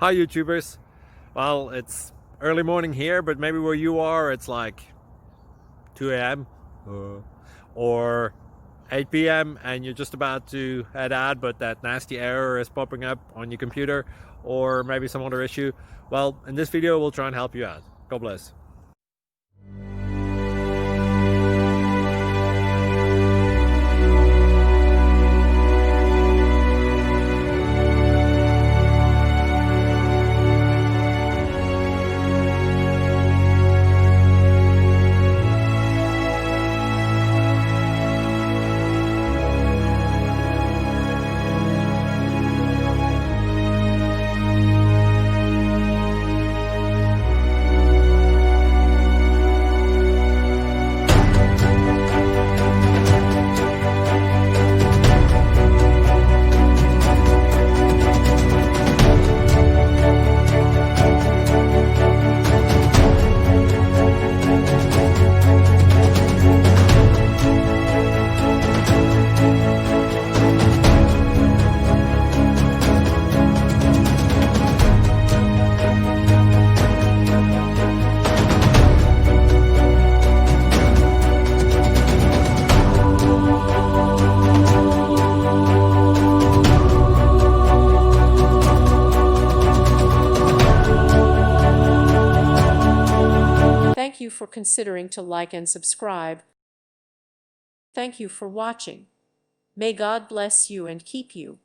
Hi YouTubers. Well, it's early morning here, but maybe where you are it's like 2 a.m. or 8 p.m. and you're just about to head out, but that nasty error is popping up on your computer, or maybe some other issue. Well, in this video we'll try and help you out. God bless. Thank you for considering to like and subscribe. Thank you for watching. May God bless you and keep you.